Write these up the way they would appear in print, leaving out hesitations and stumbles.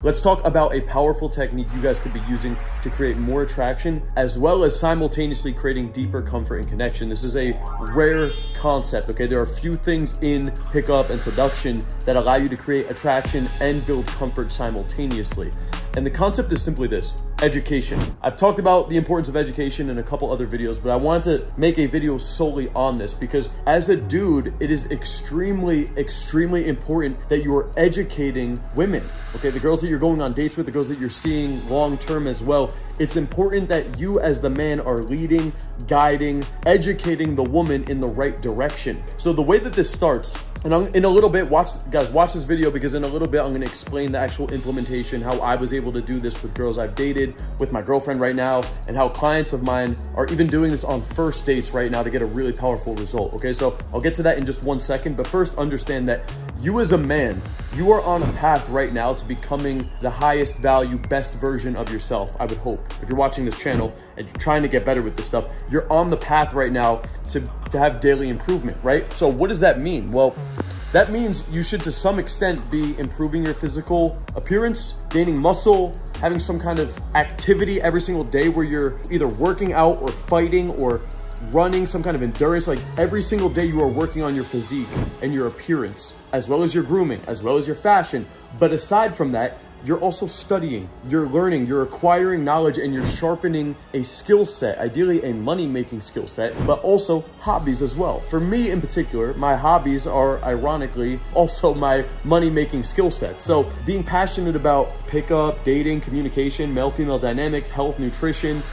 let's talk about a powerful technique you guys could be using to create more attraction, as well as simultaneously creating deeper comfort and connection. This is a rare concept, okay? There are few things in pickup and seduction that allow you to create attraction and build comfort simultaneously. And the concept is simply this: education. I've talked about the importance of education in a couple other videos, but I want to make a video solely on this because as a dude, it is extremely important that you are educating women, okay? The girls that you're going on dates with, the girls that you're seeing long-term as well. It's important that you as the man are leading, guiding, educating the woman in the right direction. So the way that this starts, and in a little bit, watch this video, because in a little bit, I'm gonna explain the actual implementation, how I was able to do this with girls I've dated, with my girlfriend right now, and how clients of mine are even doing this on first dates right now to get a really powerful result, okay? So I'll get to that in just one second, but first understand that you as a man, you are on a path right now to becoming the highest value, best version of yourself, I would hope. If you're watching this channel and you're trying to get better with this stuff, you're on the path right now to have daily improvement, right? So what does that mean? Well, that means you should to some extent be improving your physical appearance, gaining muscle, having some kind of activity every single day where you're either working out or fighting or running, some kind of endurance. Like every single day you are working on your physique and your appearance, as well as your grooming, as well as your fashion. But aside from that, you're also studying, you're learning, you're acquiring knowledge, and you're sharpening a skill set, ideally a money-making skill set, but also hobbies as well. For me in particular, my hobbies are ironically also my money-making skill set. So being passionate about pickup, dating, communication, male-female dynamics, health, nutrition,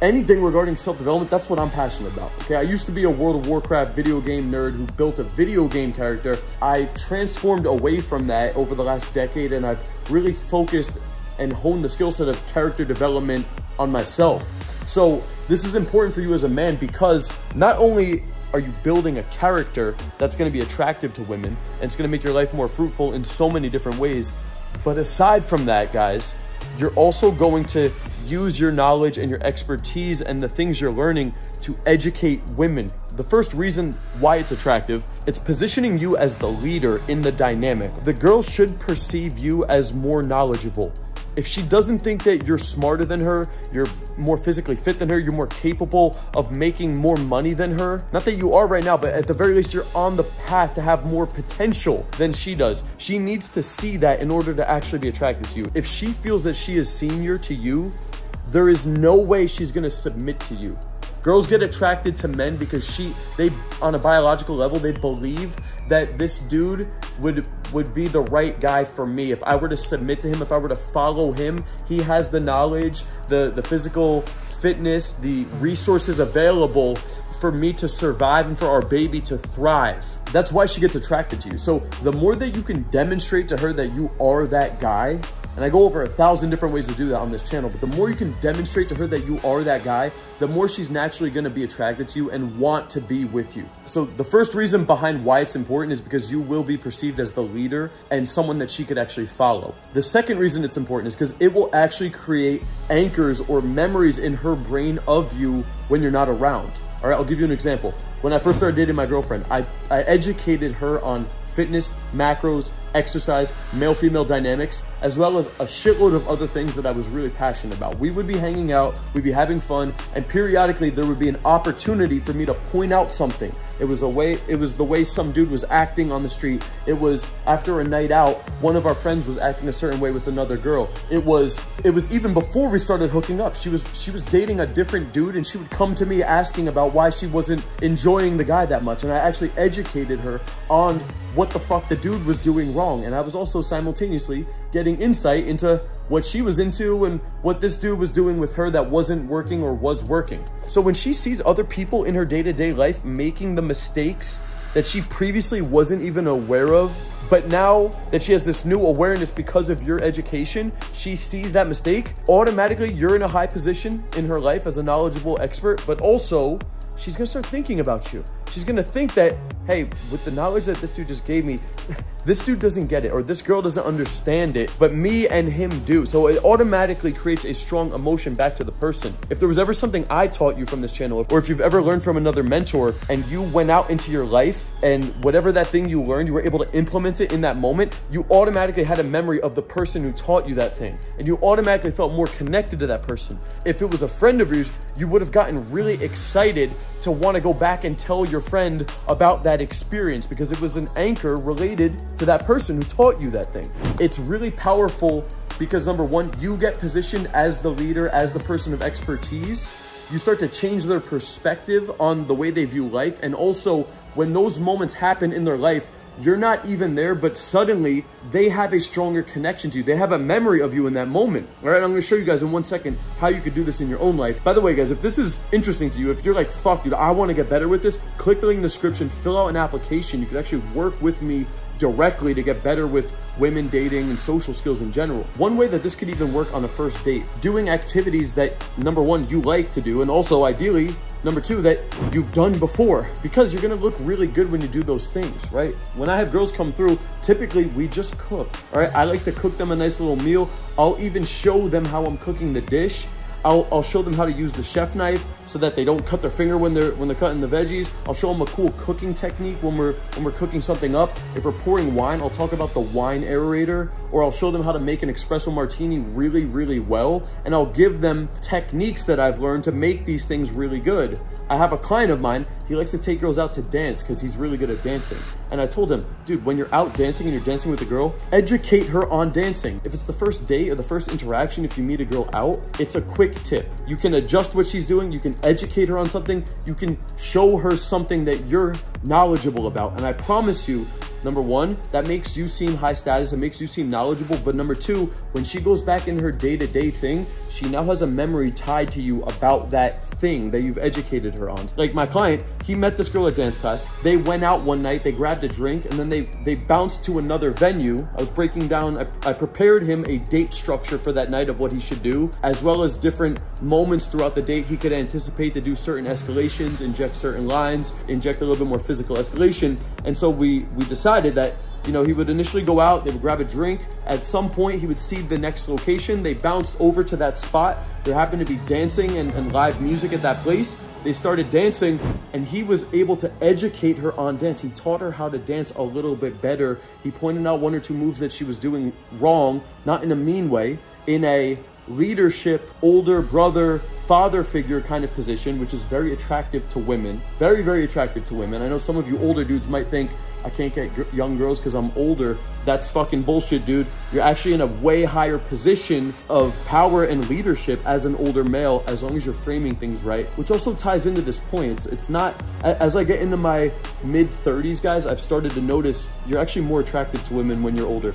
anything regarding self-development, that's what I'm passionate about, okay? I used to be a World of Warcraft video game nerd who built a video game character. I transformed away from that over the last decade, and I've really focused and honed the skill set of character development on myself. So this is important for you as a man, because not only are you building a character that's gonna be attractive to women, and it's gonna make your life more fruitful in so many different ways, but aside from that, guys, you're also going to use your knowledge and your expertise and the things you're learning to educate women. The first reason why it's attractive, it's positioning you as the leader in the dynamic. The girl should perceive you as more knowledgeable. If she doesn't think that you're smarter than her, you're more physically fit than her, you're more capable of making more money than her, not that you are right now, but at the very least, you're on the path to have more potential than she does. She needs to see that in order to actually be attracted to you. If she feels that she is senior to you, there is no way she's gonna submit to you. Girls get attracted to men because they, on a biological level, they believe that this dude would be the right guy for me. If I were to submit to him, if I were to follow him, he has the knowledge, the physical fitness, the resources available for me to survive and for our baby to thrive. That's why she gets attracted to you. So the more that you can demonstrate to her that you are that guy, and I go over 1,000 different ways to do that on this channel, but the more you can demonstrate to her that you are that guy, the more she's naturally gonna be attracted to you and want to be with you. So the first reason behind why it's important is because you will be perceived as the leader and someone that she could actually follow. The second reason it's important is because it will actually create anchors or memories in her brain of you when you're not around. All right, I'll give you an example. When I first started dating my girlfriend, I educated her on fitness, macros, exercise, male-female dynamics, as well as a shitload of other things that I was really passionate about. We would be hanging out, we'd be having fun, and periodically there would be an opportunity for me to point out something. It was the way some dude was acting on the street. It was after a night out, one of our friends was acting a certain way with another girl. It was even before we started hooking up. She was dating a different dude, and she would come to me asking about why she wasn't enjoying the guy that much. And I actually educated her on what the fuck the dude was doing wrong. And I was also simultaneously getting insight into what she was into and what this dude was doing with her that wasn't working or was working. So when she sees other people in her day-to-day life making the mistakes that she previously wasn't even aware of, but now that she has this new awareness because of your education, she sees that mistake, automatically you're in a high position in her life as a knowledgeable expert, but also she's gonna start thinking about you. She's she's gonna think that, hey, with the knowledge that this dude just gave me, this dude doesn't get it, or this girl doesn't understand it, but me and him do. So it automatically creates a strong emotion back to the person. If there was ever something I taught you from this channel, or if you've ever learned from another mentor and you went out into your life and whatever that thing you learned, you were able to implement it in that moment, you automatically had a memory of the person who taught you that thing. And you automatically felt more connected to that person. If it was a friend of yours, you would have gotten really excited to want to go back and tell your friend about that experience because it was an anchor related to that person who taught you that thing. It's really powerful because number one, you get positioned as the leader, as the person of expertise. You start to change their perspective on the way they view life. And also when those moments happen in their life, you're not even there, but suddenly they have a stronger connection to you. They have a memory of you in that moment. All right, I'm gonna show you guys in 1 second how you could do this in your own life. By the way, guys, if this is interesting to you, if you're like, fuck, dude, I wanna get better with this, click the link in the description, fill out an application. You can actually work with me directly to get better with women, dating, and social skills in general. One way that this could even work on a first date, doing activities that, number one, you like to do, and also ideally, number two, that you've done before, because you're gonna look really good when you do those things, right? When I have girls come through, typically we just cook, all right? I like to cook them a nice little meal. I'll even show them how I'm cooking the dish. I'll show them how to use the chef knife so that they don't cut their finger when they're cutting the veggies. I'll show them a cool cooking technique when we're cooking something up. If we're pouring wine, I'll talk about the wine aerator, or I'll show them how to make an espresso martini really, really well. And I'll give them techniques that I've learned to make these things really good. I have a client of mine, he likes to take girls out to dance because he's really good at dancing. And I told him, dude, when you're out dancing and you're dancing with a girl, educate her on dancing. If it's the first date or the first interaction, if you meet a girl out, it's a quick tip. You can adjust what she's doing. You can educate her on something. You can show her something that you're knowledgeable about. And I promise you, number one, that makes you seem high status. It makes you seem knowledgeable. But number two, when she goes back in her day-to-day thing, she now has a memory tied to you about that thing that you've educated her on. Like my client, he met this girl at dance class. They went out one night, they grabbed a drink, and then they bounced to another venue. I was breaking down, I prepared him a date structure for that night of what he should do, as well as different moments throughout the date he could anticipate to do certain escalations, inject certain lines, inject a little bit more physical escalation. And so we decided that, you know, he would initially go out, they would grab a drink. At some point, he would see the next location. They bounced over to that spot. There happened to be dancing and live music at that place. They started dancing and he was able to educate her on dance. He taught her how to dance a little bit better. He pointed out 1 or 2 moves that she was doing wrong, not in a mean way, in a leadership, older brother, father figure kind of position, which is very attractive to women. Very, very attractive to women. I know some of you older dudes might think, I can't get young girls because I'm older. That's fucking bullshit, dude. You're actually in a way higher position of power and leadership as an older male, as long as you're framing things right, which also ties into this point. It's not, as I get into my mid-30s, guys, I've started to notice you're actually more attracted to women when you're older,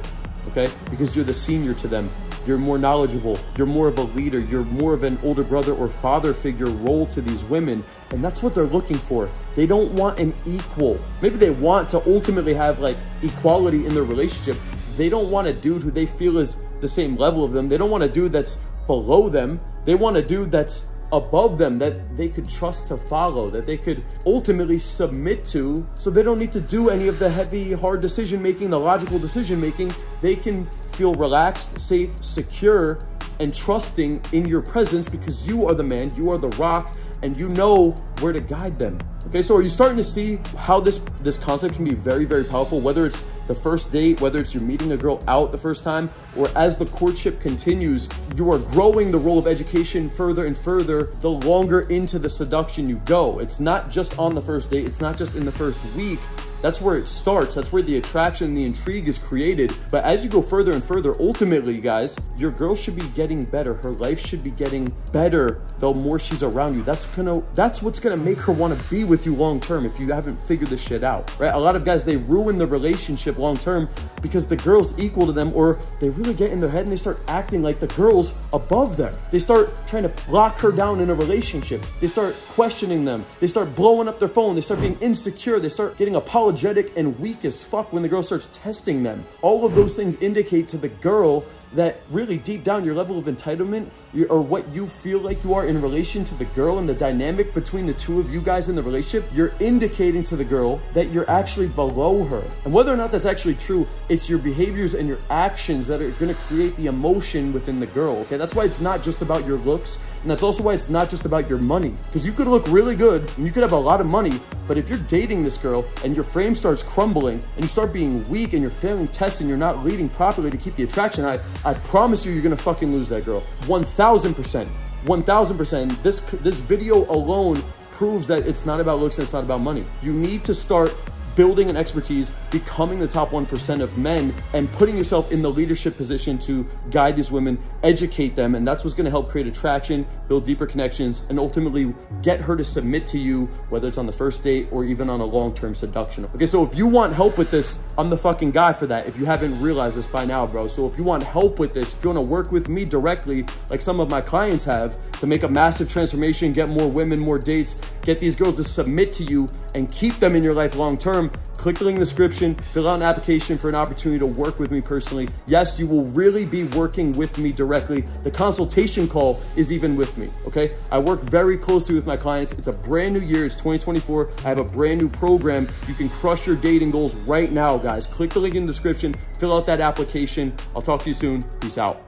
okay? Because you're the senior to them. You're more knowledgeable, you're more of a leader, you're more of an older brother or father figure role to these women. And that's what they're looking for. They don't want an equal. Maybe they want to ultimately have like equality in their relationship. They don't want a dude who they feel is the same level of them. They don't want a dude that's below them. They want a dude that's above them, that they could trust to follow, that they could ultimately submit to, so they don't need to do any of the heavy, hard decision-making, the logical decision-making. They can feel relaxed, safe, secure, and trusting in your presence because you are the man, you are the rock, and you know where to guide them. Okay, so are you starting to see how this concept can be very, very powerful, whether it's the first date, whether it's you're meeting a girl out the first time, or as the courtship continues, you are growing the role of education further and further the longer into the seduction you go. It's not just on the first date, it's not just in the first week. That's where it starts. That's where the attraction, the intrigue is created. But as you go further and further, ultimately, guys, your girl should be getting better. Her life should be getting better the more she's around you. That's what's gonna make her wanna be with you long term if you haven't figured this shit out, right? A lot of guys, they ruin the relationship long term because the girl's equal to them, or they really get in their head and they start acting like the girl's above them. They start trying to lock her down in a relationship. They start questioning them. They start blowing up their phone. They start being insecure. They start getting apologies unapologetic and weak as fuck when the girl starts testing them. All of those things indicate to the girl that really deep down your level of entitlement or what you feel like you are in relation to the girl and the dynamic between the two of you guys in the relationship, you're indicating to the girl that you're actually below her. And whether or not that's actually true, it's your behaviors and your actions that are gonna create the emotion within the girl, okay? That's why it's not just about your looks, and that's also why it's not just about your money. Because you could look really good and you could have a lot of money, but if you're dating this girl and your frame starts crumbling and you start being weak and you're failing tests and you're not leading properly to keep the attraction high, I promise you're gonna fucking lose that girl. 1000%. 1000%. This video alone proves that it's not about looks and it's not about money. You need to start building an expertise, becoming the top 1% of men, and putting yourself in the leadership position to guide these women, educate them, and that's what's gonna help create attraction, build deeper connections, and ultimately get her to submit to you, whether it's on the first date or even on a long-term seduction. Okay, so if you want help with this, I'm the fucking guy for that, if you haven't realized this by now, bro. So if you want help with this, if you wanna work with me directly, like some of my clients have, to make a massive transformation, get more women, more dates, get these girls to submit to you, and keep them in your life long-term, click the link in the description, fill out an application for an opportunity to work with me personally. Yes, you will really be working with me directly. The consultation call is even with me, okay? I work very closely with my clients. It's a brand new year, it's 2024. I have a brand new program. You can crush your dating goals right now, guys. Click the link in the description, fill out that application. I'll talk to you soon. Peace out.